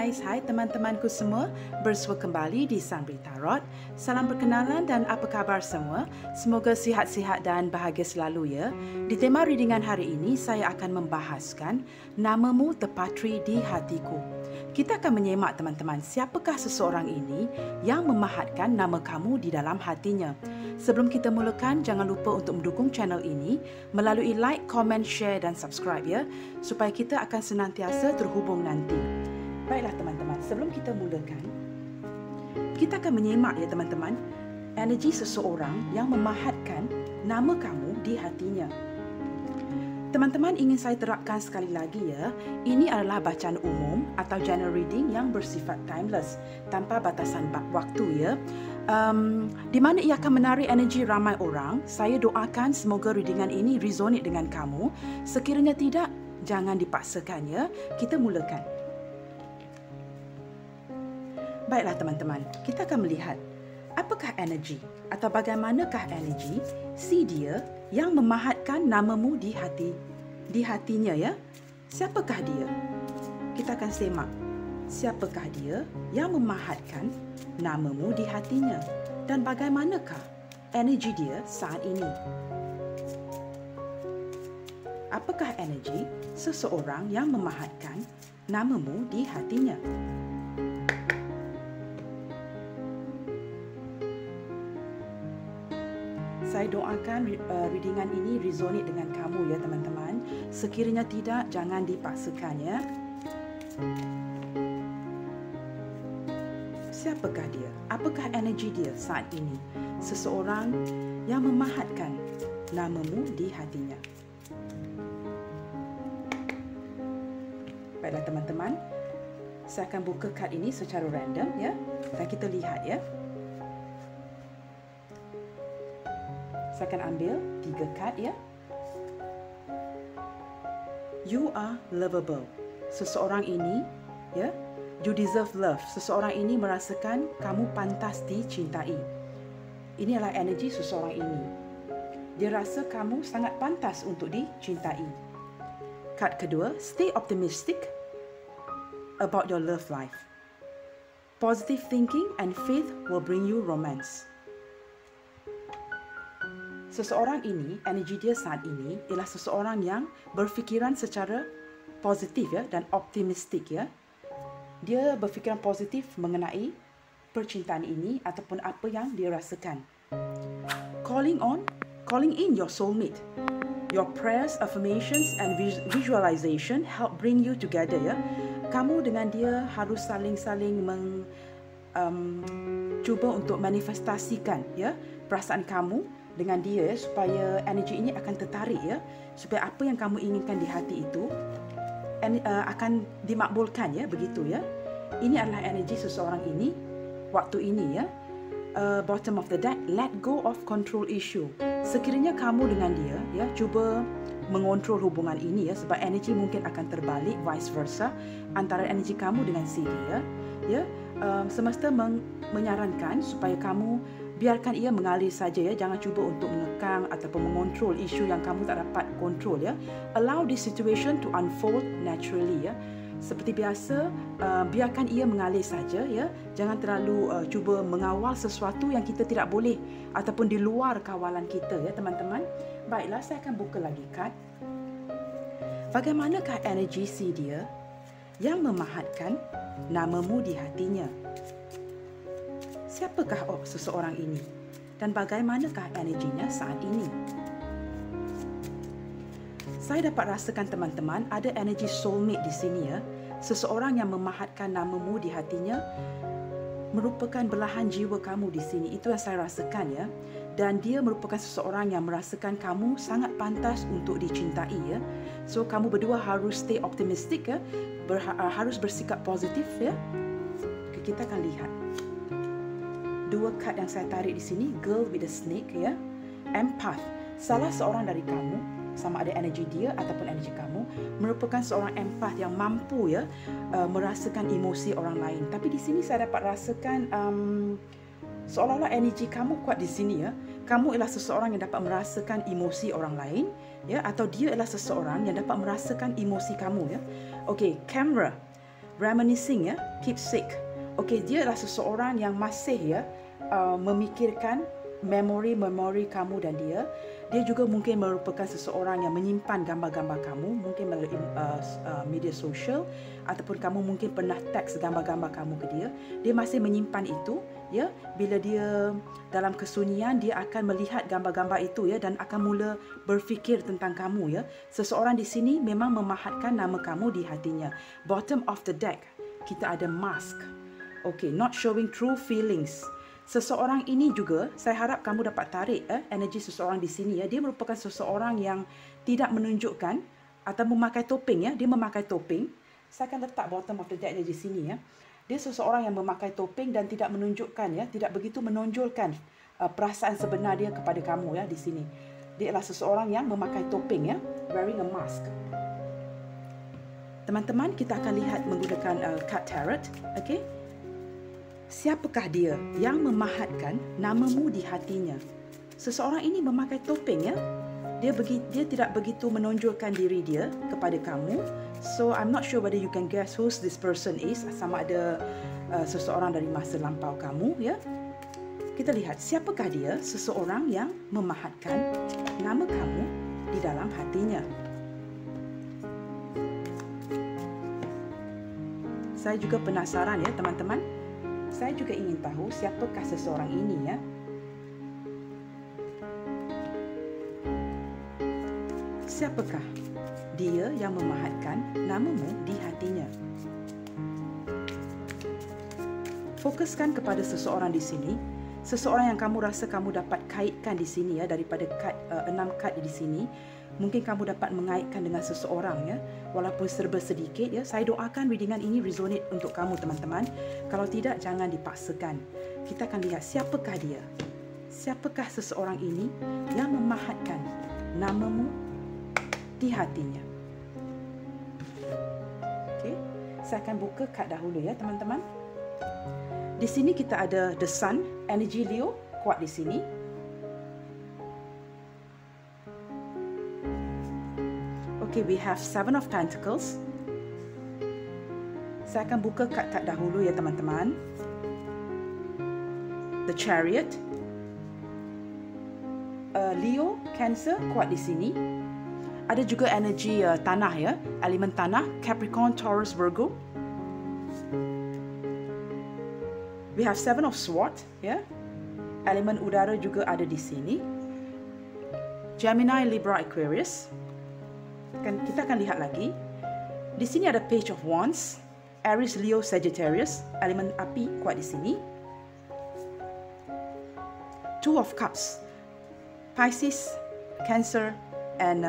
guys, hai teman-temanku semua, bersua kembali di Sang Beri Tarot. Salam perkenalan dan apa kabar semua? Semoga sihat-sihat dan bahagia selalu ya. Di tema readingan hari ini, saya akan membahaskan namamu terpatri di hatiku. Kita akan menyemak teman-teman, siapakah seseorang ini yang memahatkan nama kamu di dalam hatinya. Sebelum kita mulakan, jangan lupa untuk mendukung channel ini melalui like, comment, share dan subscribe ya, supaya kita akan senantiasa terhubung nanti. Baiklah teman-teman, sebelum kita mulakan, kita akan menyemak ya teman-teman, energi seseorang yang memahatkan nama kamu di hatinya. Teman-teman, ingin saya terapkan sekali lagi ya, ini adalah bacaan umum atau general reading yang bersifat timeless, tanpa batasan waktu ya. Di mana ia akan menarik energi ramai orang. Saya doakan semoga readingan ini resonate dengan kamu. Sekiranya tidak, jangan dipaksakan ya. Kita mulakan. Baiklah teman-teman, kita akan melihat apakah energi atau bagaimanakah energi si dia yang memahatkan namamu di hatinya ya. Siapakah dia? Kita akan semak. Siapakah dia yang memahatkan namamu di hatinya dan bagaimanakah energi dia saat ini? Apakah energi seseorang yang memahatkan namamu di hatinya? Saya doakan readingan ini resonate dengan kamu ya teman-teman. Sekiranya tidak, jangan dipaksakan ya. Siapakah dia? Apakah energi dia saat ini? Seseorang yang memahatkan namamu di hatinya. Baiklah teman-teman, saya akan buka kad ini secara random ya. Dan kita lihat ya. Saya akan ambil 3 kad ya. You are lovable. Seseorang ini ya, you deserve love. Seseorang ini merasakan kamu pantas dicintai. Ini adalah energi seseorang ini. Dia rasa kamu sangat pantas untuk dicintai. Kad kedua, stay optimistic about your love life. Positive thinking and faith will bring you romance. Seseorang ini, energi dia saat ini ialah seseorang yang berfikiran secara positif ya dan optimistik ya. Dia berfikiran positif mengenai percintaan ini ataupun apa yang dia rasakan. Calling in your soulmate. Your prayers, affirmations and visualization help bring you together ya. Kamu dengan dia harus saling-saling cuba untuk manifestasikan ya perasaan kamu dengan dia supaya energi ini akan tertarik ya, supaya apa yang kamu inginkan di hati itu akan dimakbulkan ya, begitu ya. Ini adalah energi seseorang ini waktu ini ya. Bottom of the deck, let go of control issue. Sekiranya kamu dengan dia ya, cuba mengontrol hubungan ini ya, sebab energi mungkin akan terbalik, vice versa antara energi kamu dengan si dia ya. Semesta menyarankan supaya kamu biarkan ia mengalir saja ya, jangan cuba untuk mengekang ataupun mengontrol isu yang kamu tak dapat kontrol ya. Allow this situation to unfold naturally ya. Seperti biasa, biarkan ia mengalir saja ya. Jangan terlalu cuba mengawal sesuatu yang kita tidak boleh ataupun di luar kawalan kita ya teman-teman. Baiklah, saya akan buka lagi kad. Bagaimanakah energi si dia yang memahatkan namamu di hatinya? Siapakah seseorang ini dan bagaimanakah energinya saat ini? Saya dapat rasakan teman-teman ada energi soulmate di sini ya. Seseorang yang memahatkan namamu di hatinya merupakan belahan jiwa kamu di sini. Itu yang saya rasakan ya. Dan dia merupakan seseorang yang merasakan kamu sangat pantas untuk dicintai ya. So kamu berdua harus stay optimistic ya. Harus bersikap positif ya. Kita akan lihat. 2 kad yang saya tarik di sini, girl with a snake ya. Empath. Salah seorang dari kamu, sama ada energi dia ataupun energi kamu, merupakan seorang empath yang mampu ya merasakan emosi orang lain. Tapi di sini saya dapat rasakan seolah-olah energi kamu kuat di sini ya. Kamu ialah seseorang yang dapat merasakan emosi orang lain ya, atau dia ialah seseorang yang dapat merasakan emosi kamu ya. Okey, camera. reminiscing ya, keepsake. Okey, dia adalah seseorang yang masih ya memikirkan memori kamu dan dia. Dia juga mungkin merupakan seseorang yang menyimpan gambar-gambar kamu, mungkin melalui media sosial, ataupun kamu mungkin pernah teks gambar-gambar kamu ke dia. Dia masih menyimpan itu, ya. Bila dia dalam kesunyian, dia akan melihat gambar-gambar itu, ya, dan akan mula berfikir tentang kamu, ya. Seseorang di sini memang memahatkan nama kamu di hatinya. Bottom of the deck, kita ada mask. Okay, not showing true feelings. Seseorang ini juga, saya harap kamu dapat tarik energi seseorang di sini, ya. Dia merupakan seseorang yang tidak menunjukkan atau memakai topeng, ya. Dia memakai topeng. Saya akan letak bottom of the deck di sini, ya. Dia seseorang yang memakai topeng dan tidak menunjukkan, ya, tidak begitu menonjolkan perasaan sebenar dia kepada kamu, ya, di sini. Dia adalah seseorang yang memakai topeng, ya, wearing a mask. Teman-teman, kita akan lihat menggunakan card tarot, okay? Siapakah dia yang memahatkan namamu di hatinya? Seseorang ini memakai topeng, ya. Dia tidak begitu menonjolkan diri dia kepada kamu. So I'm not sure whether you can guess who this person is. Sama ada seseorang dari masa lampau kamu, ya. Kita lihat siapakah dia, seseorang yang memahatkan nama kamu di dalam hatinya. Saya juga penasaran, ya, teman-teman. Saya juga ingin tahu siapakah seseorang ini, ya. Siapakah dia yang memahatkan namamu di hatinya? Fokuskan kepada seseorang di sini. Seseorang yang kamu rasa kamu dapat kaitkan di sini, ya, daripada 6 kad di sini. Mungkin kamu dapat mengaitkan dengan seseorang, ya, walaupun serba sedikit, ya. Saya doakan readingan ini resonate untuk kamu, teman-teman. Kalau tidak, jangan dipaksakan. Kita akan lihat siapakah dia. Siapakah seseorang ini yang memahatkan namamu di hatinya. Okey, saya akan buka kad dahulu, ya, teman-teman. Di sini kita ada The Sun, energi Leo kuat di sini. Okay, we have Seven of Pentacles. Saya akan buka kad-kad dahulu, ya, teman-teman. The Chariot. Leo, Cancer kuat di sini. Ada juga energi tanah, ya, elemen tanah, Capricorn, Taurus, Virgo. We have Seven of Swords, ya. Elemen udara juga ada di sini. Gemini, Libra, Aquarius. Kita akan lihat lagi. Di sini ada Page of Wands, Aries, Leo, Sagittarius, elemen api kuat di sini. Two of Cups, Pisces, Cancer, and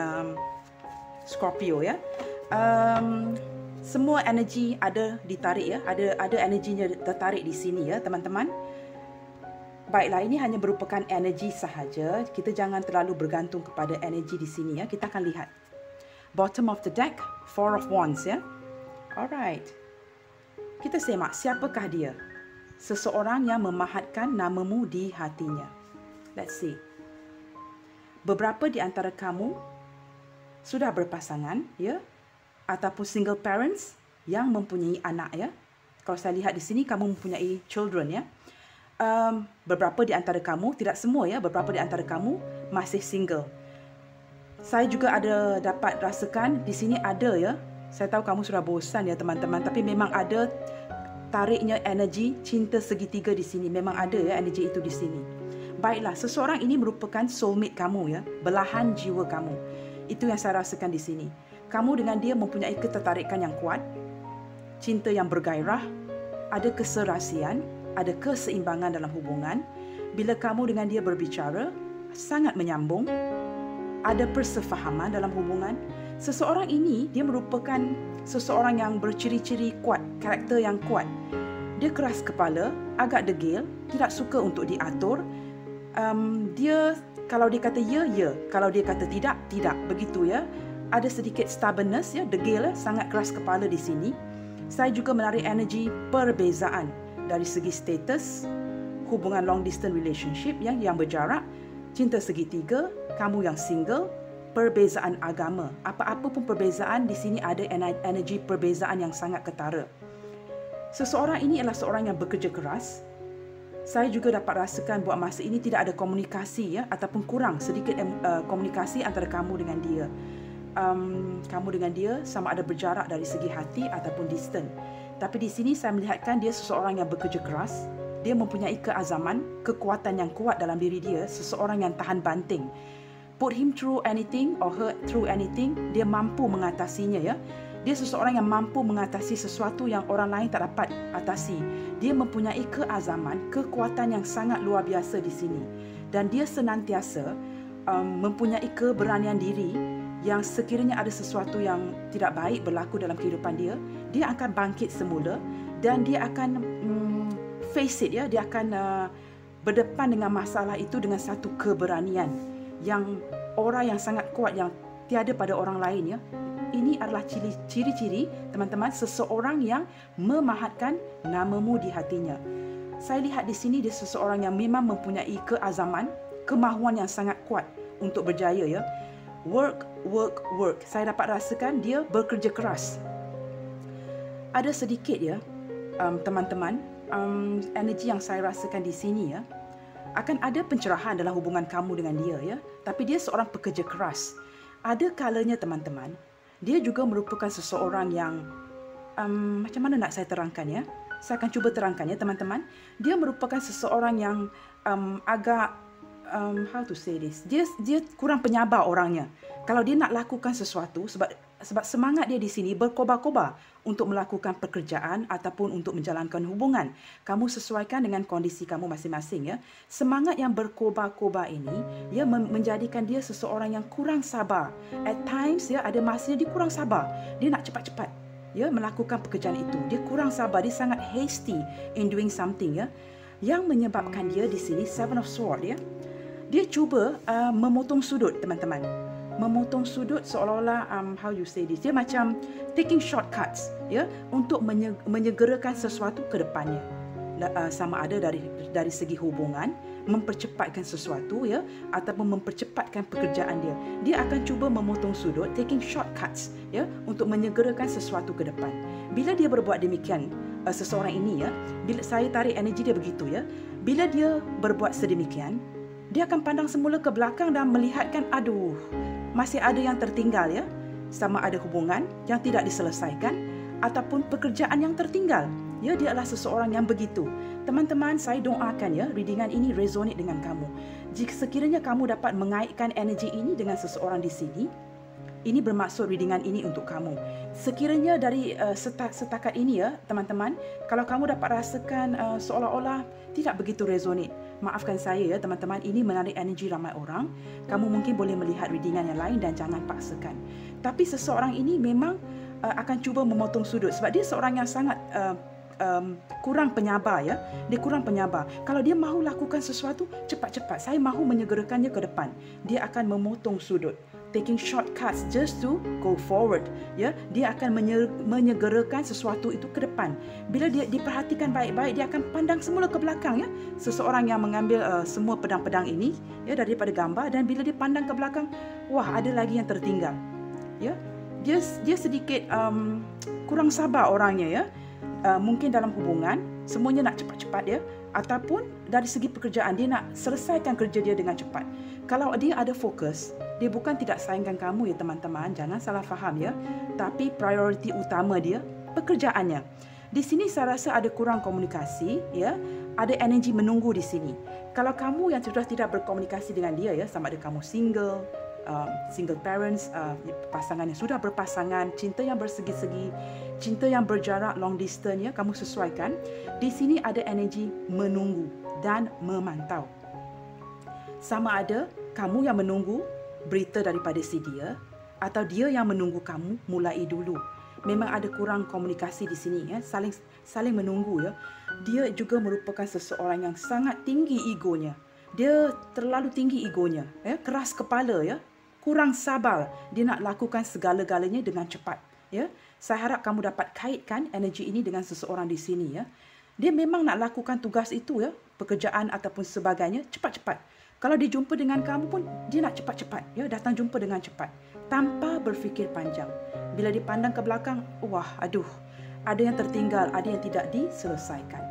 Scorpio, ya. Semua energi ada ditarik, ya. Ada energinya tertarik di sini, ya, teman-teman. Baiklah, ini hanya merupakan energi sahaja. Kita jangan terlalu bergantung kepada energi di sini, ya. Kita akan lihat. Bottom of the deck, Four of Wands, ya. Alright. Kita semak siapakah dia. Seseorang yang memahatkan namamu di hatinya. Let's see. Beberapa di antara kamu sudah berpasangan, ya, ataupun single parents yang mempunyai anak, ya. Kalau saya lihat di sini, kamu mempunyai children, ya. Beberapa di antara kamu, tidak semua, ya, beberapa di antara kamu masih single. Saya juga ada dapat rasakan di sini ada, ya. Saya tahu kamu sudah bosan, ya, teman-teman, tapi memang ada tariknya energi cinta segitiga di sini. Memang ada, ya, energi itu di sini. Baiklah, seseorang ini merupakan soulmate kamu, ya, belahan jiwa kamu. Itu yang saya rasakan di sini. Kamu dengan dia mempunyai ketertarikan yang kuat, cinta yang bergairah, ada keserasian, ada keseimbangan dalam hubungan. Bila kamu dengan dia berbicara, sangat menyambung, ada persefahaman dalam hubungan. Seseorang ini, dia merupakan seseorang yang berciri-ciri kuat, karakter yang kuat. Dia keras kepala, agak degil, tidak suka untuk diatur. Dia, kalau dia kata ya, ya. Kalau dia kata tidak, tidak. Begitu, ya. Ada sedikit stubbornness, ya, degil, ya, sangat keras kepala di sini. Saya juga menarik energi perbezaan dari segi status, hubungan long distance relationship, ya, yang berjarak, cinta segitiga, kamu yang single, perbezaan agama. Apa-apa pun perbezaan di sini ada energi perbezaan yang sangat ketara. Seseorang ini adalah seorang yang bekerja keras. Saya juga dapat rasakan buat masa ini tidak ada komunikasi, ya, ataupun kurang sedikit komunikasi antara kamu dengan dia. Kamu dengan dia sama ada berjarak dari segi hati ataupun distant. Tapi di sini saya melihatkan dia seseorang yang bekerja keras. Dia mempunyai keazaman, kekuatan yang kuat dalam diri dia, seseorang yang tahan banting. Put him through anything or her through anything, dia mampu mengatasinya, ya. Dia seseorang yang mampu mengatasi sesuatu yang orang lain tak dapat atasi. Dia mempunyai keazaman, kekuatan yang sangat luar biasa di sini. Dan dia senantiasa mempunyai keberanian diri yang sekiranya ada sesuatu yang tidak baik berlaku dalam kehidupan dia, dia akan bangkit semula dan dia akan face it, ya. Dia akan berdepan dengan masalah itu dengan satu keberanian yang orang yang sangat kuat yang tiada pada orang lain, ya. Ini adalah ciri-ciri, teman-teman, seseorang yang memahatkan namamu di hatinya. Saya lihat di sini dia seseorang yang memang mempunyai keazaman, kemahuan yang sangat kuat untuk berjaya, ya. Work, work, work. Saya dapat rasakan dia bekerja keras. Ada sedikit, ya, teman-teman, energi yang saya rasakan di sini, ya. Akan ada pencerahan dalam hubungan kamu dengan dia, ya. Tapi dia seorang pekerja keras. Ada kalanya, teman-teman, dia juga merupakan seseorang yang macam mana nak saya terangkan, ya? Saya akan cuba terangkan, ya, teman-teman. Dia merupakan seseorang yang agak how to say this? Dia kurang penyabar orangnya. Kalau dia nak lakukan sesuatu, sebab semangat dia di sini berkobar-kobar untuk melakukan pekerjaan ataupun untuk menjalankan hubungan. Kamu sesuaikan dengan kondisi kamu masing-masing, ya. Semangat yang berkobar-kobar ini, ya, menjadikan dia seseorang yang kurang sabar. At times, ya, ada masanya dia kurang sabar. Dia nak cepat-cepat, ya, melakukan pekerjaan itu. Dia kurang sabar, dia sangat hasty in doing something, ya. Yang menyebabkan dia di sini Seven of Swords, ya. Dia cuba memotong sudut, teman-teman. Memotong sudut seolah-olah how you say this, dia macam taking shortcuts, ya, untuk menyegerakan sesuatu ke depannya. Sama ada dari segi hubungan, mempercepatkan sesuatu, ya, ataupun mempercepatkan pekerjaan dia. Dia akan cuba memotong sudut, taking shortcuts, ya, untuk menyegerakan sesuatu ke depan. Bila dia berbuat demikian, seseorang ini, ya, bila saya tarik energi dia begitu, ya, bila dia berbuat sedemikian, dia akan pandang semula ke belakang dan melihatkan, aduh, masih ada yang tertinggal, ya. Sama ada hubungan yang tidak diselesaikan ataupun pekerjaan yang tertinggal. Ya, dia adalah seseorang yang begitu. Teman-teman, saya doakan, ya, readingan ini resonate dengan kamu. Jika sekiranya kamu dapat mengaitkan energi ini dengan seseorang di sini, ini bermaksud readingan ini untuk kamu. Sekiranya dari setakat ini, ya, teman-teman, kalau kamu dapat rasakan seolah-olah tidak begitu resonate, maafkan saya, ya, teman-teman, ini menarik energi ramai orang. Kamu mungkin boleh melihat readingan yang lain dan jangan paksakan. Tapi seseorang ini memang akan cuba memotong sudut sebab dia seorang yang sangat kurang penyabar, ya. Dia kurang penyabar. Kalau dia mahu lakukan sesuatu cepat-cepat, saya mahu menyegerakannya ke depan. Dia akan memotong sudut, taking shortcuts just to go forward, ya. Dia akan menyegerakan sesuatu itu ke depan. Bila dia diperhatikan baik-baik, dia akan pandang semula ke belakang, ya. Seseorang yang mengambil semua pedang-pedang ini, ya, daripada gambar, dan bila dia pandang ke belakang, wah, ada lagi yang tertinggal, ya. Dia sedikit kurang sabar orangnya, ya. Mungkin dalam hubungan semuanya nak cepat-cepat, ya, ataupun dari segi pekerjaan dia nak selesaikan kerja dia dengan cepat. Kalau dia ada fokus, dia bukan tidak sayangkan kamu, ya, teman-teman, jangan salah faham, ya, tapi prioriti utama dia pekerjaannya. Di sini saya rasa ada kurang komunikasi, ya, ada energi menunggu di sini. Kalau kamu yang sudah tidak berkomunikasi dengan dia, ya, sama ada kamu single parents, pasangan yang sudah berpasangan, cinta yang bersegi-segi, cinta yang berjarak long distance, ya, kamu sesuaikan. Di sini ada energi menunggu dan memantau. Sama ada kamu yang menunggu berita daripada si dia atau dia yang menunggu kamu mulai dulu. Memang ada kurang komunikasi di sini, ya, saling menunggu, ya. Dia juga merupakan seseorang yang sangat tinggi egonya. Dia terlalu tinggi egonya, ya, keras kepala, ya. Kurang sabar, dia nak lakukan segala-galanya dengan cepat, ya. Saya harap kamu dapat kaitkan energi ini dengan seseorang di sini, ya. Dia memang nak lakukan tugas itu, ya, pekerjaan ataupun sebagainya cepat-cepat. Kalau dia jumpa dengan kamu pun dia nak cepat-cepat, ya, datang jumpa dengan cepat tanpa berfikir panjang. Bila dipandang ke belakang, wah, aduh, Ada yang tertinggal, ada yang tidak diselesaikan.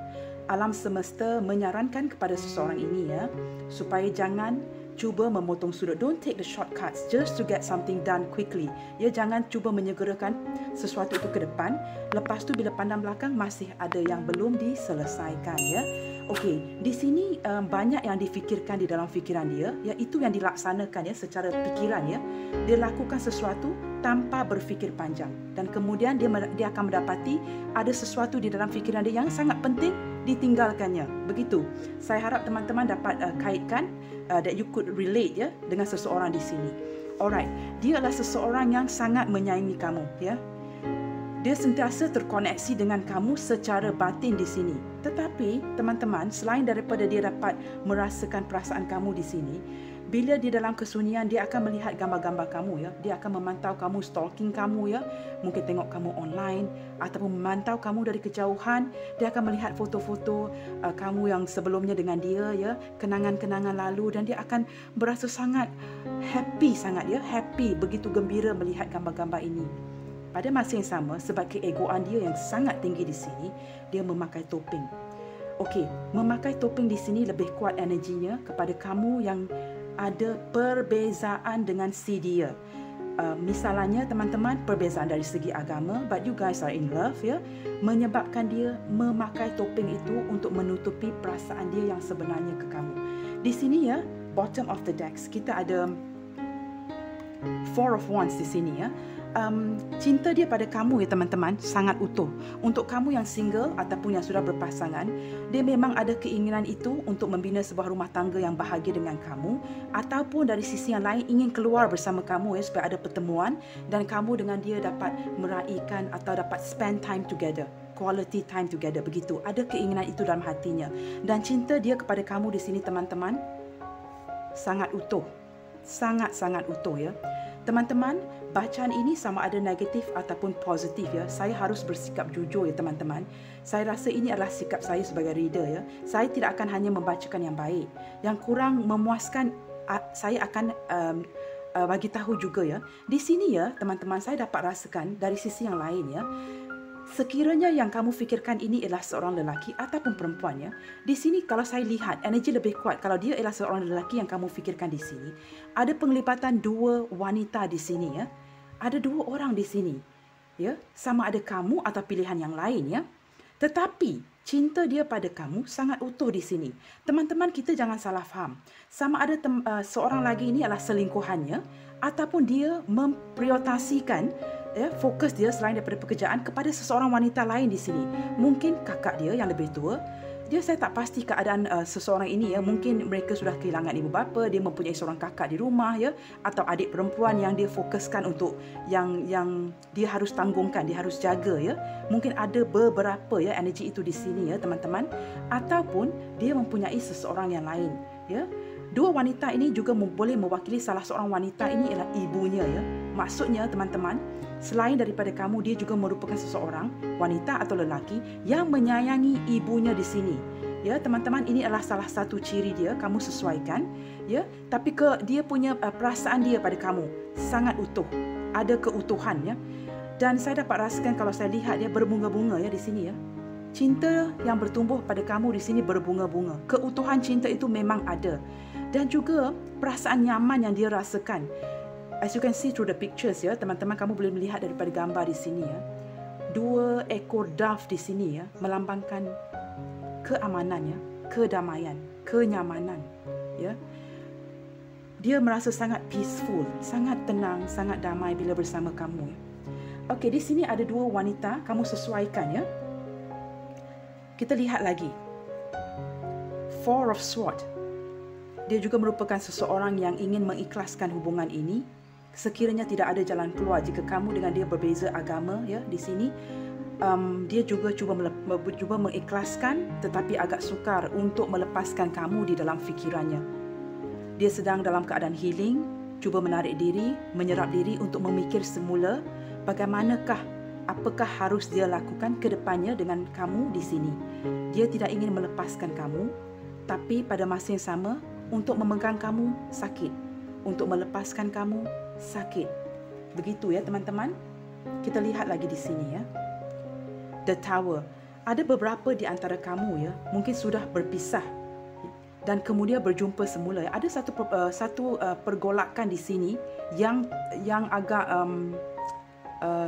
Alam semesta menyarankan kepada seseorang ini ya, supaya jangan cuba memotong sudut. Don't take the shortcuts just to get something done quickly. Ya, jangan cuba menyegerakan sesuatu itu ke depan. Lepas tu bila pandang belakang masih ada yang belum diselesaikan ya. Okey, di sini banyak yang difikirkan di dalam fikiran dia, ya, itu yang dilaksanakan ya secara fikiran ya. Dia lakukan sesuatu tanpa berfikir panjang dan kemudian dia akan mendapati ada sesuatu di dalam fikiran dia yang sangat penting ditinggalkannya. Begitu. Saya harap teman-teman dapat kaitkan that you could relate ya dengan seseorang di sini. Alright, dia adalah seseorang yang sangat menyayangi kamu ya. Dia sentiasa terkoneksi dengan kamu secara batin di sini. Tetapi, teman-teman, selain daripada dia dapat merasakan perasaan kamu di sini, bila di dalam kesunyian, dia akan melihat gambar-gambar kamu ya. Dia akan memantau kamu, stalking kamu ya. Mungkin tengok kamu online ataupun memantau kamu dari kejauhan. Dia akan melihat foto-foto kamu yang sebelumnya dengan dia ya, kenangan-kenangan lalu, dan dia akan berasa sangat happy begitu gembira melihat gambar-gambar ini. Pada masa yang sama, sebab keegoan dia yang sangat tinggi di sini, dia memakai topeng. Okey, memakai topeng di sini lebih kuat energinya kepada kamu yang ada perbezaan dengan si dia. Misalnya teman-teman, perbezaan dari segi agama, but you guys are in love ya, menyebabkan dia memakai topeng itu untuk menutupi perasaan dia yang sebenarnya ke kamu. Di sini ya, bottom of the decks, kita ada Four of Wands di sini ya. Cinta dia pada kamu ya teman-teman sangat utuh. Untuk kamu yang single ataupun yang sudah berpasangan, dia memang ada keinginan itu untuk membina sebuah rumah tangga yang bahagia dengan kamu, ataupun dari sisi yang lain ingin keluar bersama kamu ya, supaya ada pertemuan dan kamu dengan dia dapat meraihkan atau dapat spend time together, quality time together. Begitu, ada keinginan itu dalam hatinya, dan cinta dia kepada kamu di sini teman-teman sangat utuh, sangat-sangat utuh ya. Teman-teman, bacaan ini sama ada negatif ataupun positif ya. Saya harus bersikap jujur ya teman-teman. Saya rasa ini adalah sikap saya sebagai reader ya. Saya tidak akan hanya membacakan yang baik. Yang kurang memuaskan, saya akan bagi tahu juga ya. Di sini ya teman-teman, saya dapat rasakan dari sisi yang lain ya. Sekiranya yang kamu fikirkan ini adalah seorang lelaki ataupun perempuan ya, di sini kalau saya lihat energi lebih kuat kalau dia adalah seorang lelaki yang kamu fikirkan di sini. Ada penglibatan dua wanita di sini ya. Ada dua orang di sini. Ya, sama ada kamu atau pilihan yang lain ya. Tetapi cinta dia pada kamu sangat utuh di sini. Teman-teman, kita jangan salah faham. Sama ada seorang lagi ini adalah selingkuhannya ataupun dia memprioritasikan fokus dia selain daripada pekerjaan kepada seseorang wanita lain di sini. Mungkin kakak dia yang lebih tua. Dia, saya tak pasti keadaan seseorang ini ya. Mungkin mereka sudah kehilangan ibu bapa, dia mempunyai seorang kakak di rumah ya, atau adik perempuan yang dia fokuskan untuk yang dia harus tanggungkan, dia harus jaga ya. Mungkin ada beberapa ya energi itu di sini ya teman-teman. Ataupun dia mempunyai seseorang yang lain ya. Dua wanita ini juga boleh mewakili salah seorang wanita ini ialah ibunya ya. Maksudnya teman-teman, selain daripada kamu, dia juga merupakan seseorang wanita atau lelaki yang menyayangi ibunya di sini. Ya, teman-teman, ini adalah salah satu ciri dia, kamu sesuaikan, ya. Tapi dia punya perasaan dia pada kamu sangat utuh. Ada keutuhan ya. Dan saya dapat rasakan kalau saya lihat dia berbunga-bunga ya di sini ya. Cinta yang bertumbuh pada kamu di sini berbunga-bunga. Keutuhan cinta itu memang ada. Dan juga perasaan nyaman yang dia rasakan. As you can see through the pictures ya, teman-teman, kamu boleh melihat daripada gambar di sini ya. Dua ekor dove di sini ya, melambangkan keamanan ya, kedamaian, kenyamanan ya. Dia merasa sangat peaceful, sangat tenang, sangat damai bila bersama kamu ya. Okey, di sini ada dua wanita, kamu sesuaikan ya. Kita lihat lagi. Four of Swords. Dia juga merupakan seseorang yang ingin mengikhlaskan hubungan ini. Sekiranya tidak ada jalan keluar jika kamu dengan dia berbeza agama ya di sini, dia juga cuba mengikhlaskan, tetapi agak sukar untuk melepaskan kamu di dalam fikirannya. Dia sedang dalam keadaan healing, cuba menarik diri, menyerap diri untuk memikir semula apakah harus dia lakukan ke depannya dengan kamu di sini. Dia tidak ingin melepaskan kamu, tapi pada masa yang sama untuk memegang kamu sakit, untuk melepaskan kamu sakit. Begitu ya teman-teman. Kita lihat lagi di sini ya. The Tower. Ada beberapa di antara kamu ya, mungkin sudah berpisah dan kemudian berjumpa semula. Ada satu pergolakan di sini yang agak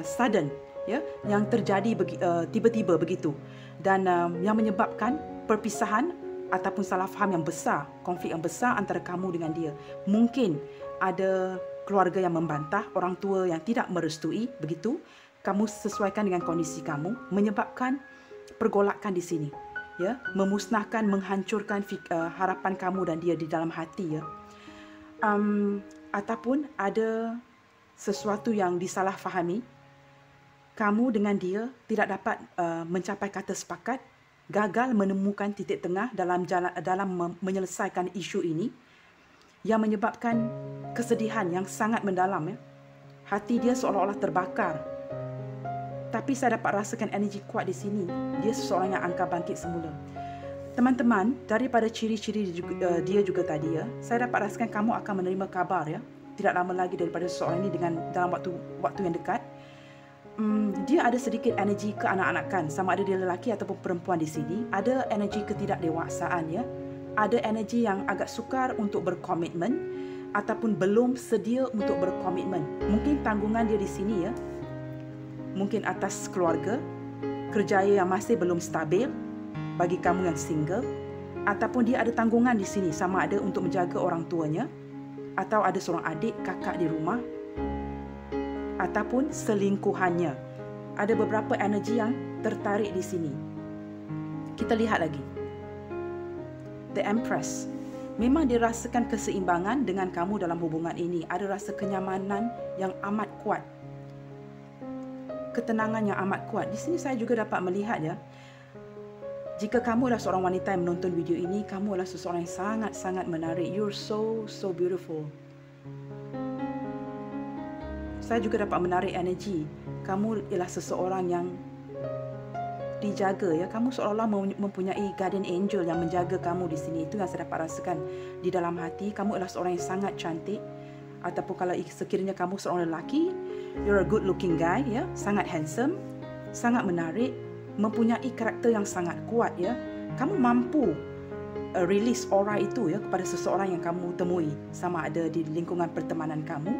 sudden, ya, yang terjadi tiba-tiba begitu, dan yang menyebabkan perpisahan ataupun salah faham yang besar, konflik yang besar antara kamu dengan dia. Mungkin ada keluarga yang membantah, orang tua yang tidak merestui, begitu. Kamu sesuaikan dengan kondisi kamu, menyebabkan pergolakan di sini, ya, memusnahkan, menghancurkan harapan kamu dan dia di dalam hati, ya. Ataupun ada sesuatu yang disalahfahami, kamu dengan dia tidak dapat mencapai kata sepakat, gagal menemukan titik tengah dalam menyelesaikan isu ini, yang menyebabkan kesedihan yang sangat mendalam, ya. Hati dia seolah-olah terbakar. Tapi saya dapat rasakan energi kuat di sini. Dia seseorang yang angka bangkit semula. Teman-teman, daripada ciri-ciri dia juga tadi, ya, saya dapat rasakan kamu akan menerima kabar, ya, tidak lama lagi daripada seseorang ini dalam waktu yang dekat. Dia ada sedikit energi keanak-anakan, sama ada dia lelaki ataupun perempuan di sini. Ada energi ketidakdewasaan, ya. Ada energi yang agak sukar untuk berkomitmen ataupun belum sedia untuk berkomitmen. Mungkin tanggungan dia di sini, ya, mungkin atas keluarga, kerjaya yang masih belum stabil bagi kamu yang single, ataupun dia ada tanggungan di sini, sama ada untuk menjaga orang tuanya, atau ada seorang adik, kakak di rumah, ataupun selingkuhannya. Ada beberapa energi yang tertarik di sini. Kita lihat lagi. The Empress. Memang dirasakan keseimbangan dengan kamu dalam hubungan ini. Ada rasa kenyamanan yang amat kuat. Ketenangan yang amat kuat. Di sini saya juga dapat melihat, ya, jika kamu adalah seorang wanita yang menonton video ini, kamu adalah seseorang yang sangat-sangat menarik. You're so beautiful. Saya juga dapat menarik energi. Kamu ialah seseorang yang dijaga, ya. Kamu seolah-olah mempunyai guardian angel yang menjaga kamu di sini. Itu yang saya dapat rasakan di dalam hati. Kamu adalah seorang yang sangat cantik. Ataupun kalau sekiranya kamu seorang lelaki, you're a good looking guy, ya, sangat handsome, sangat menarik, mempunyai karakter yang sangat kuat, ya. Kamu mampu release aura itu, ya, kepada seseorang yang kamu temui, sama ada di lingkungan pertemanan kamu,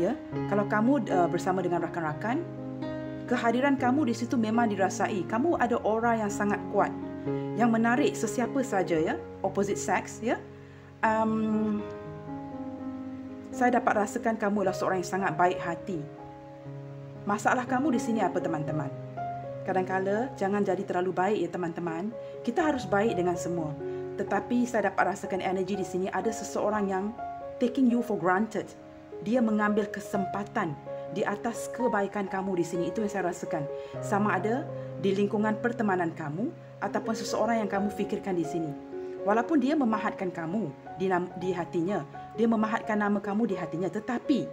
ya. Kalau kamu bersama dengan rakan-rakan, kehadiran kamu di situ memang dirasai. Kamu ada aura yang sangat kuat, yang menarik sesiapa saja, ya, opposite sex, ya. Saya dapat rasakan kamu adalah seorang yang sangat baik hati. Masalah kamu di sini apa, teman-teman? Kadang-kala jangan jadi terlalu baik, ya, teman-teman. Kita harus baik dengan semua. Tetapi saya dapat rasakan energi di sini ada seseorang yang taking you for granted. Dia mengambil kesempatan di atas kebaikan kamu di sini. Itu yang saya rasakan. Sama ada di lingkungan pertemanan kamu ataupun seseorang yang kamu fikirkan di sini. Walaupun dia memahatkan kamu di hatinya, dia memahatkan nama kamu di hatinya, tetapi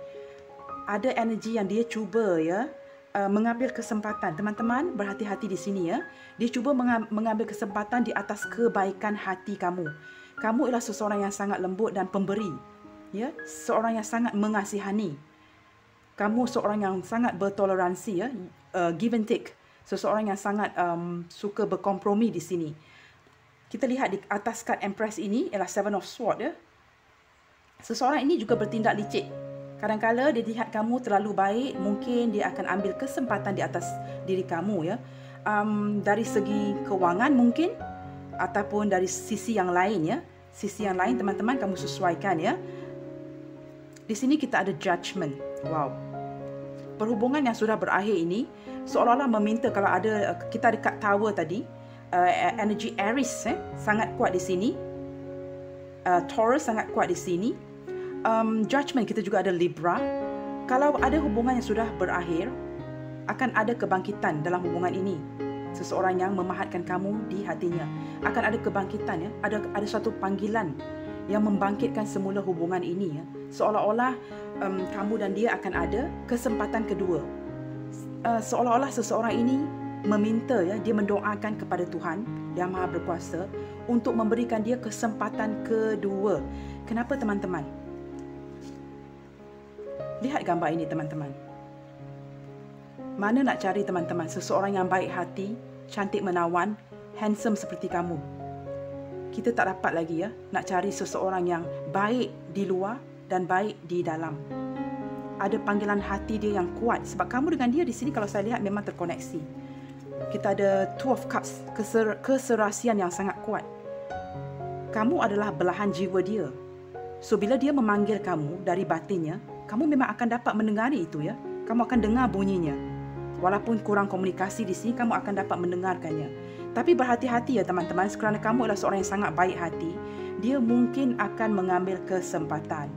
ada energi yang dia cuba, ya, mengambil kesempatan. Teman-teman, berhati-hati di sini, ya. Dia cuba mengambil kesempatan di atas kebaikan hati kamu. Kamu ialah seseorang yang sangat lembut dan pemberi, ya, seorang yang sangat mengasihani. Kamu seorang yang sangat bertoleransi, ya, give and take. Seseorang yang sangat suka berkompromi di sini. Kita lihat di atas kad Empress ini ialah Seven of Swords, ya. Seseorang ini juga bertindak licik. Kadang-kala dia lihat kamu terlalu baik, mungkin dia akan ambil kesempatan di atas diri kamu, ya. Dari segi kewangan mungkin, ataupun dari sisi yang lain, ya. Sisi yang lain, teman-teman, kamu sesuaikan, ya. Di sini kita ada Judgment. Wow. Perhubungan yang sudah berakhir ini seolah-olah meminta, kalau ada kita dekat Tower tadi, energi Aries, sangat kuat di sini. Taurus sangat kuat di sini. Judgment, kita juga ada Libra. Kalau ada hubungan yang sudah berakhir, akan ada kebangkitan dalam hubungan ini. Seseorang yang memahatkan kamu di hatinya, akan ada kebangkitan, ya. Ada suatu panggilan yang membangkitkan semula hubungan ini, ya. Seolah-olah kamu dan dia akan ada kesempatan kedua. Seolah-olah seseorang ini meminta, ya, dia mendoakan kepada Tuhan yang Maha Berkuasa untuk memberikan dia kesempatan kedua. Kenapa, teman-teman? Lihat gambar ini, teman-teman. Mana nak cari teman-teman seseorang yang baik hati, cantik menawan, handsome seperti kamu? Kita tak dapat lagi ya nak cari seseorang yang baik di luar dan baik di dalam. Ada panggilan hati dia yang kuat sebab kamu dengan dia di sini kalau saya lihat memang terkoneksi. Kita ada Two of Cups, keserasian yang sangat kuat. Kamu adalah belahan jiwa dia. So bila dia memanggil kamu dari batinnya, kamu memang akan dapat mendengari itu ya. Kamu akan dengar bunyinya. Walaupun kurang komunikasi di sini, kamu akan dapat mendengarkannya. Tapi berhati-hati ya teman-teman, kerana kamu adalah seorang yang sangat baik hati, dia mungkin akan mengambil kesempatan.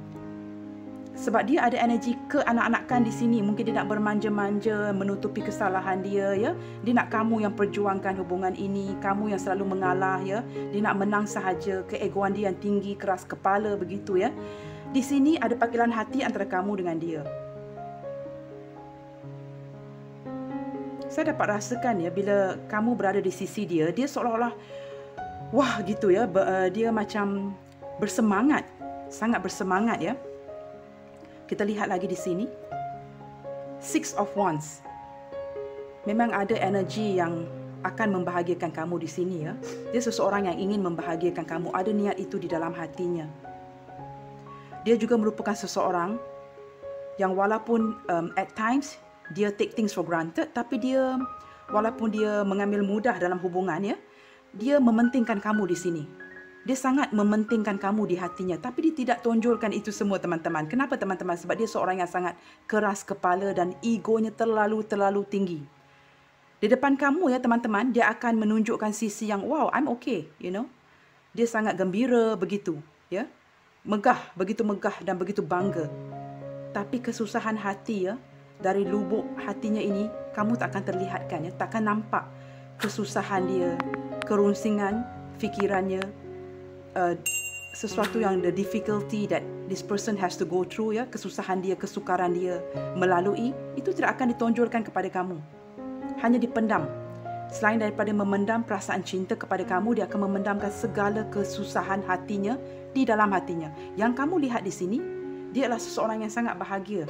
Sebab dia ada energi keanak-anakan di sini. Mungkin dia nak bermanja-manja, menutupi kesalahan dia ya. Dia nak kamu yang perjuangkan hubungan ini, kamu yang selalu mengalah ya. Dia nak menang sahaja, keegoan dia yang tinggi, keras kepala begitu ya. Di sini ada panggilan hati antara kamu dengan dia. Saya dapat rasakan ya, bila kamu berada di sisi dia, dia seolah-olah wah gitu ya, dia macam bersemangat, sangat bersemangat ya. Kita lihat lagi di sini, Six of Wands. Memang ada energi yang akan membahagiakan kamu di sini ya. Dia seseorang yang ingin membahagiakan kamu, ada niat itu di dalam hatinya. Dia juga merupakan seseorang yang walaupun at times dia take things for granted, tapi dia walaupun dia mengambil mudah dalam hubungan ya, dia mementingkan kamu di sini. Dia sangat mementingkan kamu di hatinya, tapi dia tidak tonjolkan itu semua teman-teman. Kenapa teman-teman? Sebab dia seorang yang sangat keras kepala dan egonya terlalu tinggi. Di depan kamu ya teman-teman, dia akan menunjukkan sisi yang wow, I'm okay, you know. Dia sangat gembira begitu, ya. Megah, begitu megah dan begitu bangga. Tapi kesusahan hati ya, dari lubuk hatinya ini, kamu tak akan terlihatkan, ya, tak akan nampak kesusahan dia, kerunsingan fikirannya, sesuatu yang the difficulty that this person has to go through, ya, kesusahan dia, kesukaran dia melalui, itu tidak akan ditonjolkan kepada kamu. Hanya dipendam. Selain daripada memendam perasaan cinta kepada kamu, dia akan memendamkan segala kesusahan hatinya di dalam hatinya. Yang kamu lihat di sini, dia adalah seseorang yang sangat bahagia.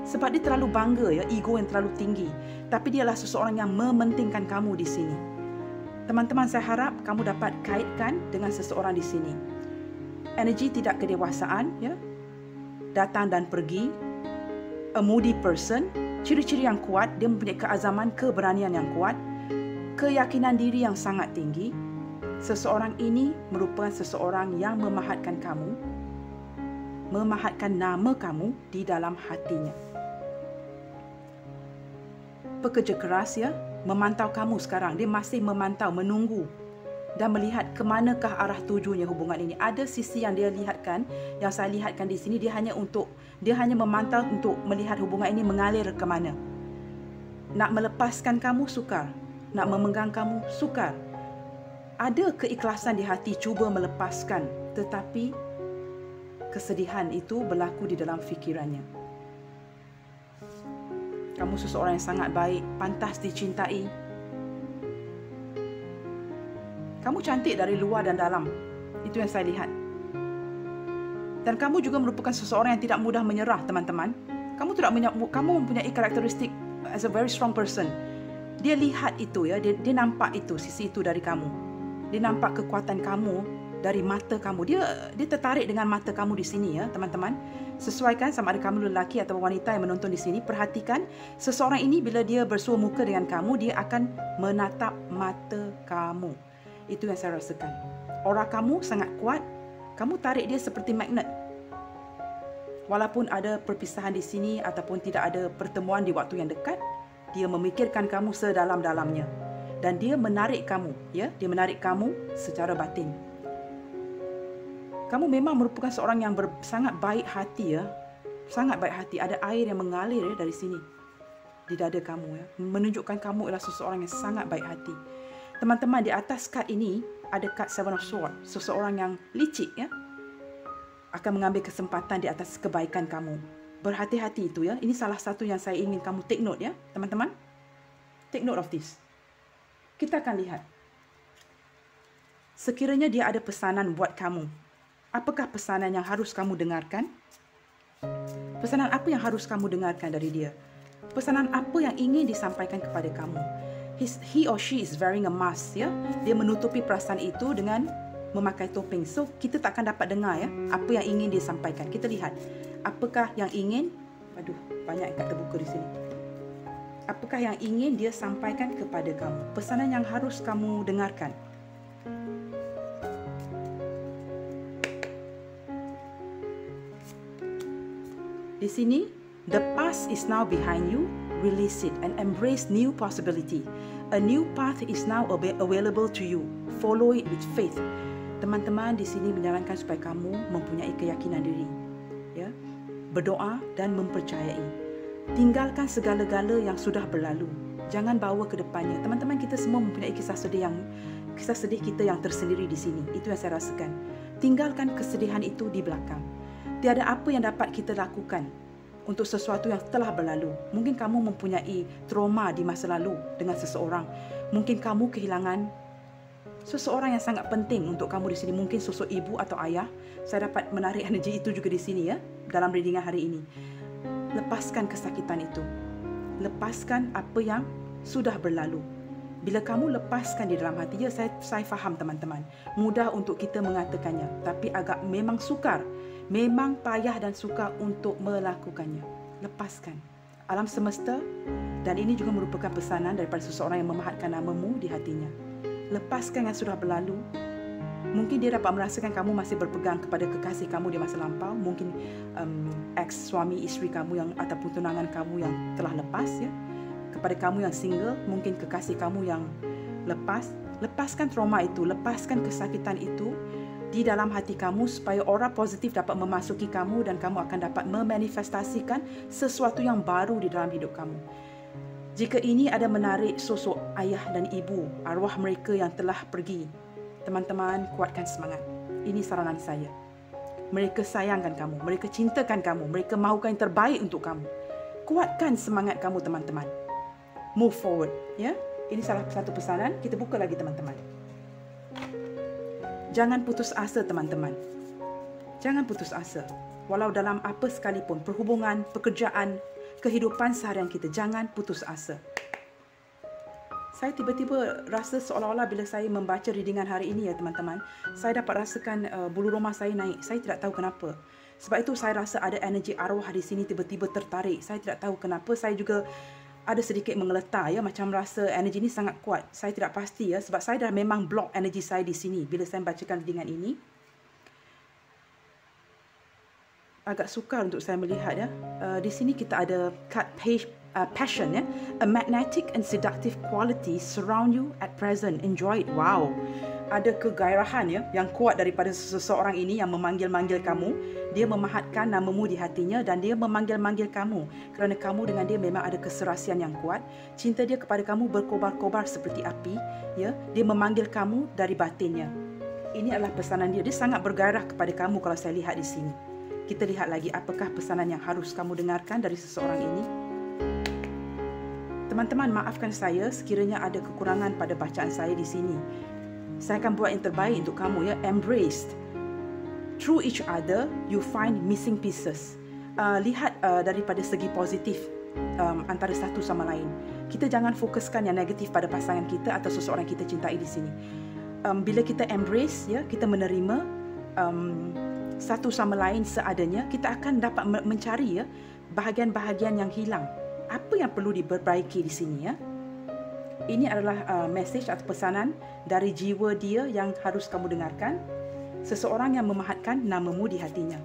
Sebab dia terlalu bangga, ya, ego yang terlalu tinggi. Tapi dia adalah seseorang yang mementingkan kamu di sini. Teman-teman, saya harap kamu dapat kaitkan dengan seseorang di sini. Energi tidak kedewasaan, ya, datang dan pergi. A moody person, ciri-ciri yang kuat, dia mempunyai keazaman, keberanian yang kuat, keyakinan diri yang sangat tinggi. Seseorang ini merupakan seseorang yang memahatkan kamu, memahatkan nama kamu di dalam hatinya. Pekerja keras, ya, memantau kamu sekarang. Dia masih memantau, menunggu dan melihat ke manakah arah tujunya hubungan ini. Ada sisi yang dia lihatkan, yang saya lihatkan di sini, dia hanya memantau untuk melihat hubungan ini mengalir ke mana. Nak melepaskan kamu sukar, nak memegang kamu sukar. Ada keikhlasan di hati cuba melepaskan, tetapi kesedihan itu berlaku di dalam fikirannya. Kamu seseorang yang sangat baik, pantas dicintai. Kamu cantik dari luar dan dalam. Itu yang saya lihat. Dan kamu juga merupakan seseorang yang tidak mudah menyerah, teman-teman. Kamu mempunyai karakteristik as a very strong person. Dia lihat itu, ya, dia nampak itu, sisi itu dari kamu. Dia nampak kekuatan kamu dari mata kamu. Dia tertarik dengan mata kamu di sini, ya, teman-teman. Sesuaikan sama ada kamu lelaki atau wanita yang menonton di sini. Perhatikan seseorang ini bila dia bersua muka dengan kamu, dia akan menatap mata kamu. Itu yang saya rasakan. Aura kamu sangat kuat. Kamu tarik dia seperti magnet. Walaupun ada perpisahan di sini ataupun tidak ada pertemuan di waktu yang dekat, dia memikirkan kamu sedalam-dalamnya. Dan dia menarik kamu, ya, dia menarik kamu secara batin. Kamu memang merupakan seorang yang sangat baik hati, ya. Sangat baik hati. Ada air yang mengalir, ya, dari sini. Di dada kamu, ya. Menunjukkan kamu adalah seseorang yang sangat baik hati. Teman-teman, di atas kad ini ada kad Seven of Swords. Seseorang yang licik, ya. Akan mengambil kesempatan di atas kebaikan kamu. Berhati-hati itu, ya. Ini salah satu yang saya ingin kamu take note, ya, teman-teman. Take note of this. Kita akan lihat. Sekiranya dia ada pesanan buat kamu. Apakah pesanan yang harus kamu dengarkan? Pesanan apa yang harus kamu dengarkan dari dia? Pesanan apa yang ingin disampaikan kepada kamu? He or she is wearing a mask, ya. Dia menutupi perasaan itu dengan memakai topeng. So, kita tak akan dapat dengar, ya, apa yang ingin disampaikan. Kita lihat, apakah yang ingin, banyak kat terbuka di sini. Apakah yang ingin dia sampaikan kepada kamu? Pesanan yang harus kamu dengarkan. Di sini, the past is now behind you. Release it and embrace new possibility. A new path is now available to you. Follow it with faith. Teman-teman di sini menyarankan supaya kamu mempunyai keyakinan diri, ya, berdoa dan mempercayai. Tinggalkan segala-gala yang sudah berlalu. Jangan bawa ke depannya. Teman-teman, kita semua mempunyai kisah sedih kita yang tersendiri di sini. Itu yang saya rasakan. Tinggalkan kesedihan itu di belakang. Tiada apa yang dapat kita lakukan untuk sesuatu yang telah berlalu. Mungkin kamu mempunyai trauma di masa lalu dengan seseorang. Mungkin kamu kehilangan seseorang yang sangat penting untuk kamu di sini. Mungkin sosok ibu atau ayah. Saya dapat menarik energi itu juga di sini, ya, dalam readingan hari ini. Lepaskan kesakitan itu. Lepaskan apa yang sudah berlalu. Bila kamu lepaskan di dalam hati, ya, saya faham teman-teman, mudah untuk kita mengatakannya, tapi agak memang sukar. Memang payah dan sukar untuk melakukannya. Lepaskan. Alam semesta, dan ini juga merupakan pesanan daripada seseorang yang memahatkan namamu di hatinya. Lepaskan yang sudah berlalu. Mungkin dia dapat merasakan kamu masih berpegang kepada kekasih kamu di masa lampau. Mungkin ex suami isteri kamu yang ataupun tunangan kamu yang telah lepas, ya. Kepada kamu yang single, mungkin kekasih kamu yang lepas. Lepaskan trauma itu, lepaskan kesakitan itu di dalam hati kamu supaya aura positif dapat memasuki kamu dan kamu akan dapat memanifestasikan sesuatu yang baru di dalam hidup kamu. Jika ini ada menarik sosok ayah dan ibu, arwah mereka yang telah pergi, teman-teman, kuatkan semangat. Ini saranan saya. Mereka sayangkan kamu, mereka cintakan kamu, mereka mahukan yang terbaik untuk kamu. Kuatkan semangat kamu, teman-teman. Move forward, ya. Ini salah satu pesanan. Kita buka lagi, teman-teman. Jangan putus asa, teman-teman. Jangan putus asa. Walau dalam apa sekalipun, perhubungan, pekerjaan, kehidupan seharian kita, jangan putus asa. Saya tiba-tiba rasa seolah-olah bila saya membaca readingan hari ini, ya teman-teman, saya dapat rasakan bulu roma saya naik. Saya tidak tahu kenapa. Sebab itu saya rasa ada energi arwah di sini tiba-tiba tertarik. Saya tidak tahu kenapa. Saya juga ada sedikit menggeletar, ya, macam rasa energi ini sangat kuat. Saya tidak pasti, ya, sebab saya dah memang block energi saya di sini bila saya membacakan readingan ini. Agak sukar untuk saya melihat, ya. Di sini kita ada card passion, ya. A magnetic and seductive quality surround you at present. Enjoy it. Wow. Ada kegairahan, ya, yang kuat daripada seseorang ini yang memanggil-manggil kamu. Dia memahatkan namamu di hatinya dan dia memanggil-manggil kamu. Kerana kamu dengan dia memang ada keserasian yang kuat. Cinta dia kepada kamu berkobar-kobar seperti api, ya. Dia memanggil kamu dari batinnya. Ini adalah pesanan dia. Dia sangat bergairah kepada kamu kalau saya lihat di sini. Kita lihat lagi apakah pesanan yang harus kamu dengarkan dari seseorang ini. Teman-teman, maafkan saya sekiranya ada kekurangan pada bacaan saya di sini. Saya akan buat yang terbaik untuk kamu, ya. Embraced. Through each other, you find missing pieces. Lihat daripada segi positif antara satu sama lain. Kita jangan fokuskan yang negatif pada pasangan kita atau seseorang kita cintai di sini. Bila kita embrace, ya, kita menerima satu sama lain seadanya, kita akan dapat mencari, ya, bahagian-bahagian yang hilang. Apa yang perlu diperbaiki di sini, ya? Ini adalah message atau pesanan dari jiwa dia yang harus kamu dengarkan. Seseorang yang memahatkan namamu di hatinya.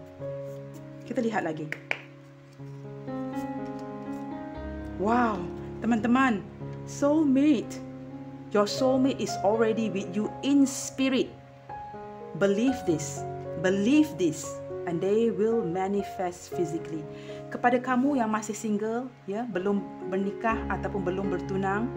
Kita lihat lagi. Wow, teman-teman, soulmate. Your soulmate is already with you in spirit. Believe this, and they will manifest physically. Kepada kamu yang masih single, ya, belum bernikah ataupun belum bertunang,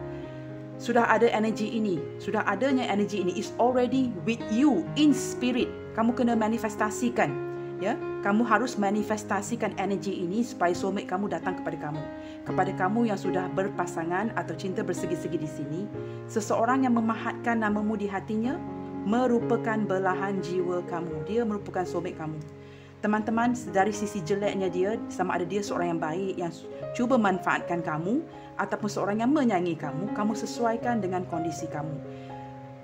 sudah ada energi ini, sudah adanya energi ini is already with you in spirit. Kamu kena manifestasikan, ya. Kamu harus manifestasikan energi ini supaya soulmate kamu datang kepada kamu. Kepada kamu yang sudah berpasangan atau cinta bersegi-segi di sini, seseorang yang memahatkan namamu di hatinya merupakan belahan jiwa kamu. Dia merupakan soulmate kamu. Teman-teman, dari sisi jeleknya dia, sama ada dia seorang yang baik, yang cuba manfaatkan kamu, ataupun seorang yang menyayangi kamu, kamu sesuaikan dengan kondisi kamu.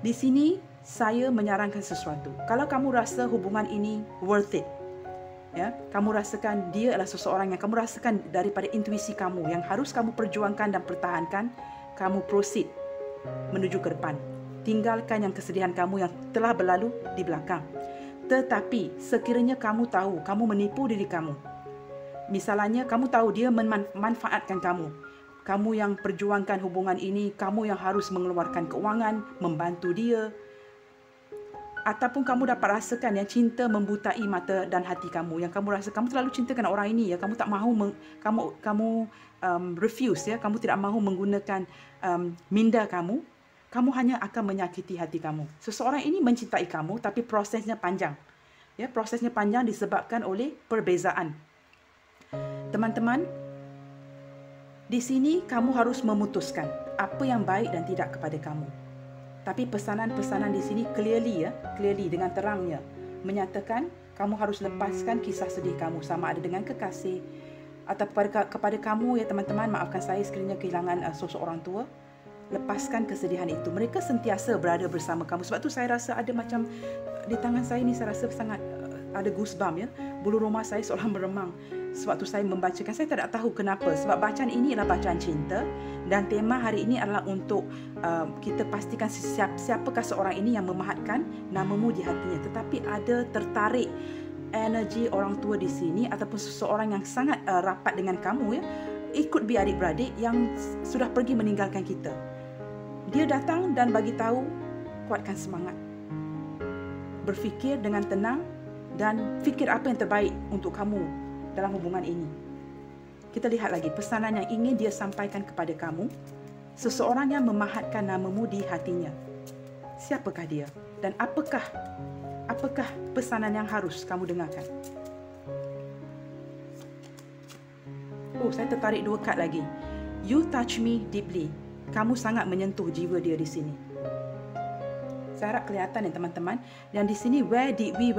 Di sini, saya menyarankan sesuatu. Kalau kamu rasa hubungan ini worth it, ya, kamu rasakan dia adalah seseorang yang kamu rasakan daripada intuisi kamu, yang harus kamu perjuangkan dan pertahankan, kamu proceed menuju ke depan. Tinggalkan yang kesedihan kamu yang telah berlalu di belakang. Tetapi sekiranya kamu tahu kamu menipu diri kamu, misalnya kamu tahu dia memanfaatkan kamu, kamu yang perjuangkan hubungan ini, kamu yang harus mengeluarkan keuangan, membantu dia, ataupun kamu dapat rasakan yang cinta membutai mata dan hati kamu, yang kamu rasa kamu terlalu cintakan orang ini, ya, kamu tak mahu refuse, ya, kamu tidak mahu menggunakan minda kamu. Kamu hanya akan menyakiti hati kamu. Seseorang ini mencintai kamu, tapi prosesnya panjang. Ya, prosesnya panjang disebabkan oleh perbezaan. Teman-teman, di sini kamu harus memutuskan apa yang baik dan tidak kepada kamu. Tapi pesanan-pesanan di sini clearly dengan terangnya menyatakan kamu harus lepaskan kisah sedih kamu, sama ada dengan kekasih atau kepada kamu, ya teman-teman, maafkan saya sekiranya kehilangan sosok orang tua. Lepaskan kesedihan itu. Mereka sentiasa berada bersama kamu. Sebab tu saya rasa ada macam di tangan saya ni, saya rasa sangat ada goosebump, ya. Bulu roma saya seolah meremang. Sebab tu saya membacakan. Saya tidak tahu kenapa. Sebab bacaan ini adalah bacaan cinta, dan tema hari ini adalah untuk kita pastikan siapakah seorang ini yang memahatkan namamu di hatinya. Tetapi ada tertarik energi orang tua di sini, ataupun seseorang yang sangat rapat dengan kamu, ya. It could be adik-beradik yang sudah pergi meninggalkan kita. Dia datang dan bagi tahu, kuatkan semangat. Berfikir dengan tenang dan fikir apa yang terbaik untuk kamu dalam hubungan ini. Kita lihat lagi pesanan yang ingin dia sampaikan kepada kamu. Seseorang yang memahatkan namamu di hatinya. Siapakah dia? Dan apakah pesanan yang harus kamu dengarkan? Oh, saya tertarik 2 kad lagi. You touch me deeply. Kamu sangat menyentuh jiwa dia di sini. Saya harap kelihatan, ya teman-teman. Dan di sini, where did we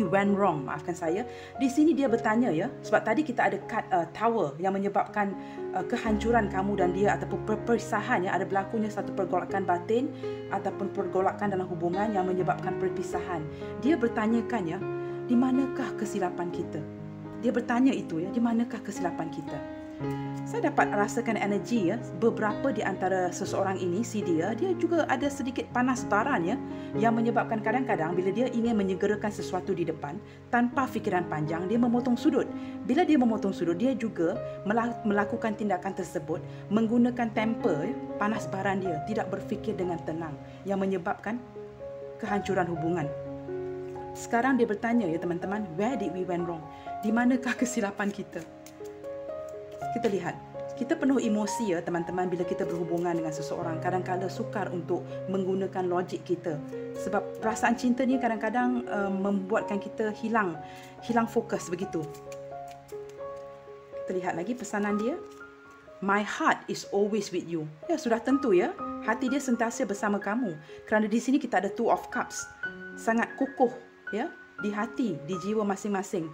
went wrong? Maafkan saya. Di sini dia bertanya, ya. Sebab tadi kita ada kad tower yang menyebabkan kehancuran kamu dan dia, ataupun perpisahan, ya. Ada berlakunya satu pergolakan batin ataupun pergolakan dalam hubungan yang menyebabkan perpisahan. Dia bertanyakan, ya, di manakah kesilapan kita? Dia bertanya itu, ya, di manakah kesilapan kita? Saya dapat rasakan energi, ya, beberapa di antara seseorang ini, dia juga ada sedikit panas baran, ya, yang menyebabkan kadang-kadang bila dia ingin menyegerakan sesuatu di depan tanpa fikiran panjang, dia memotong sudut. Bila dia memotong sudut, dia juga melakukan tindakan tersebut menggunakan temper, ya, panas baran dia, tidak berfikir dengan tenang, yang menyebabkan kehancuran hubungan. Sekarang dia bertanya, ya teman-teman, where did we went wrong? Di manakah kesilapan kita? Kita lihat, kita penuh emosi, ya teman-teman, bila kita berhubungan dengan seseorang. Kadang-kadang sukar untuk menggunakan logik kita. Sebab perasaan cinta ni kadang-kadang membuatkan kita hilang fokus begitu. Kita lihat lagi pesanan dia. My heart is always with you. Ya, sudah tentu, ya. Hati dia sentiasa bersama kamu. Kerana di sini kita ada 2 of Cups. Sangat kukuh, ya, di hati, di jiwa masing-masing.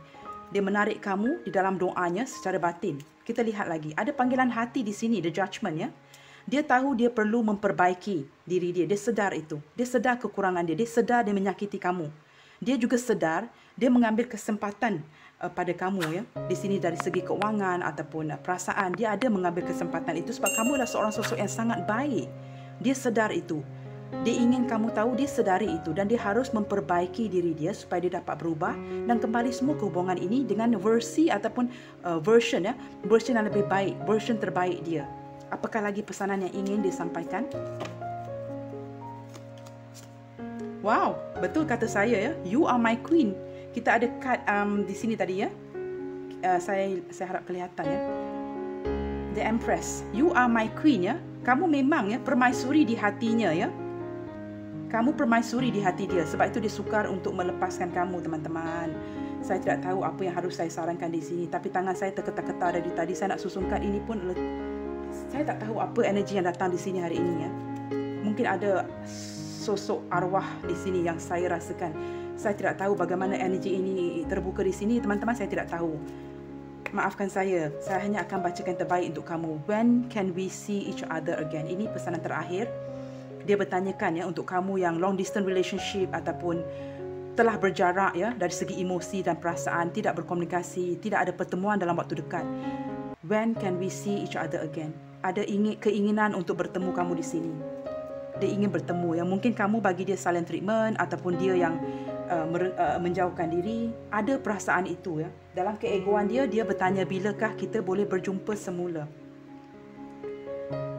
Dia menarik kamu di dalam doanya secara batin. Kita lihat lagi, ada panggilan hati di sini, the judgment, ya. Dia tahu dia perlu memperbaiki diri dia. Dia sedar itu. Dia sedar kekurangan dia. Dia sedar dia menyakiti kamu. Dia juga sedar dia mengambil kesempatan pada kamu, ya. Di sini dari segi keuangan ataupun perasaan, dia ada mengambil kesempatan itu sebab kamu adalah seorang sosok yang sangat baik. Dia sedar itu. Dia ingin kamu tahu, dia sedari itu, dan dia harus memperbaiki diri dia supaya dia dapat berubah dan kembali semua ke hubungan ini dengan versi ataupun version, ya, version yang lebih baik, version terbaik dia. Apakah lagi pesanan yang ingin disampaikan? Wow, betul kata saya, ya. You are my queen. Kita ada kad di sini tadi, ya. Saya harap kelihatan, ya. The Empress. You are my queen, ya. Kamu memang, ya, permaisuri di hatinya, ya. Kamu permaisuri di hati dia. Sebab itu dia sukar untuk melepaskan kamu, teman-teman. Saya tidak tahu apa yang harus saya sarankan di sini. Tapi tangan saya terketar-ketar dari tadi. Saya nak susun kad ini pun. Saya tak tahu apa energi yang datang di sini hari ini, ya. Mungkin ada sosok arwah di sini yang saya rasakan. Saya tidak tahu bagaimana energi ini terbuka di sini, teman-teman. Saya tidak tahu. Maafkan saya hanya akan bacakan terbaik untuk kamu. When can we see each other again? Ini pesanan terakhir. Dia bertanyakan ya untuk kamu yang long distance relationship ataupun telah berjarak ya dari segi emosi dan perasaan, tidak berkomunikasi, tidak ada pertemuan dalam waktu dekat. When can we see each other again? Ada keinginan untuk bertemu kamu di sini. Dia ingin bertemu. Yang mungkin kamu bagi dia silent treatment ataupun dia yang menjauhkan diri. Ada perasaan itu ya. Dalam keegoan dia bertanya bilakah kita boleh berjumpa semula.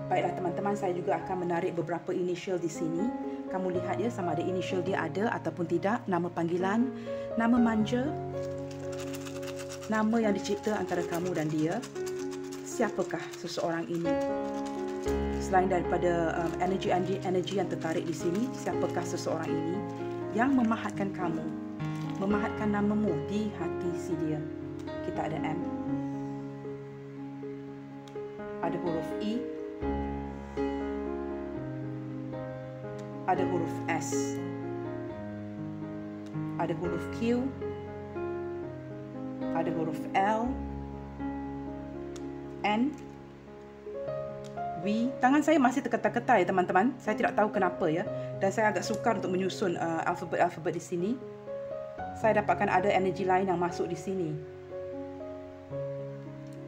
Baiklah teman-teman, saya juga akan menarik beberapa initial di sini. Kamu lihat ya sama ada initial dia ada ataupun tidak. Nama panggilan, nama manja, nama yang dicipta antara kamu dan dia. Siapakah seseorang ini? Selain daripada energi yang tertarik di sini, siapakah seseorang ini yang memahatkan kamu, memahatkan namamu di hati si dia? Kita ada M, ada huruf I, ada huruf S, ada huruf Q, ada huruf L, N, V. Tangan saya masih terketar-ketar ya teman-teman. Saya tidak tahu kenapa ya. Dan saya agak sukar untuk menyusun alfabet-alfabet di sini. Saya dapatkan ada energi lain yang masuk di sini.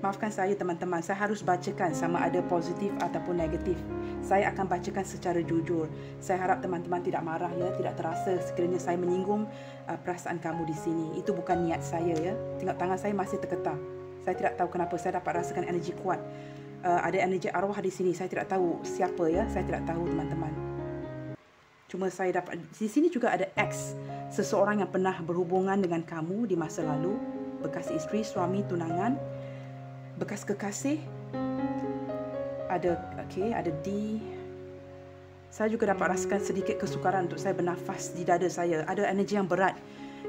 Maafkan saya teman-teman. Saya harus bacakan sama ada positif ataupun negatif. Saya akan bacakan secara jujur. Saya harap teman-teman tidak marah ya, tidak terasa sekiranya saya menyinggung perasaan kamu di sini. Itu bukan niat saya ya. Tengok tangan saya masih terketar. Saya tidak tahu kenapa saya dapat rasakan energi kuat. Ada energi arwah di sini. Saya tidak tahu siapa ya. Saya tidak tahu teman-teman. Cuma saya dapat di sini juga ada X, seseorang yang pernah berhubungan dengan kamu di masa lalu, bekas isteri, suami, tunangan, bekas kekasih. Ada ada D. Saya juga dapat rasakan sedikit kesukaran untuk saya bernafas di dada saya. Ada energi yang berat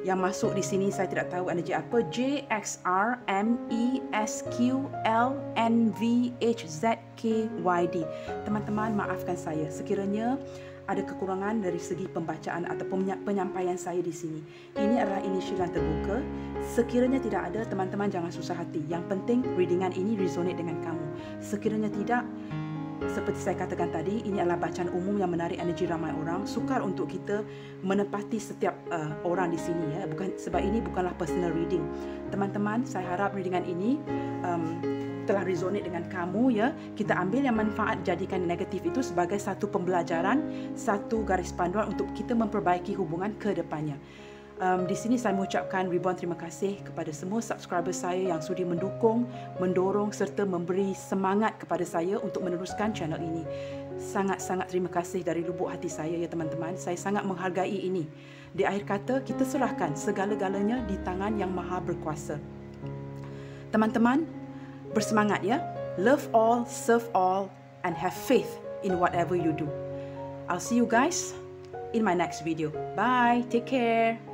yang masuk di sini. Saya tidak tahu energi apa. J, X, R, M, E, S, Q, L, N, V, H, Z, K, Y, D. Teman-teman, maafkan saya sekiranya ada kekurangan dari segi pembacaan ataupun penyampaian saya di sini. Ini adalah initial yang terbuka. Sekiranya tidak ada, teman-teman jangan susah hati. Yang penting readingan ini resonate dengan kamu. Sekiranya tidak, seperti saya katakan tadi, ini adalah bacaan umum yang menarik energi ramai orang. Sukar untuk kita menepati setiap orang di sini ya. Sebab ini bukanlah personal reading. Teman-teman, saya harap readingan ini telah resonate dengan kamu ya. Kita ambil yang manfaat, jadikan negatif itu sebagai satu pembelajaran, satu garis panduan untuk kita memperbaiki hubungan ke depannya. Di sini saya mengucapkan ribuan terima kasih kepada semua subscriber saya yang sudi mendukung, mendorong serta memberi semangat kepada saya untuk meneruskan channel ini. Sangat-sangat terima kasih dari lubuk hati saya ya teman-teman. Saya sangat menghargai ini. Di akhir kata, kita serahkan segala-galanya di tangan yang maha berkuasa. Teman-teman, bersemangat ya. Love all, serve all, and have faith in whatever you do. I'll see you guys in my next video. Bye. Take care.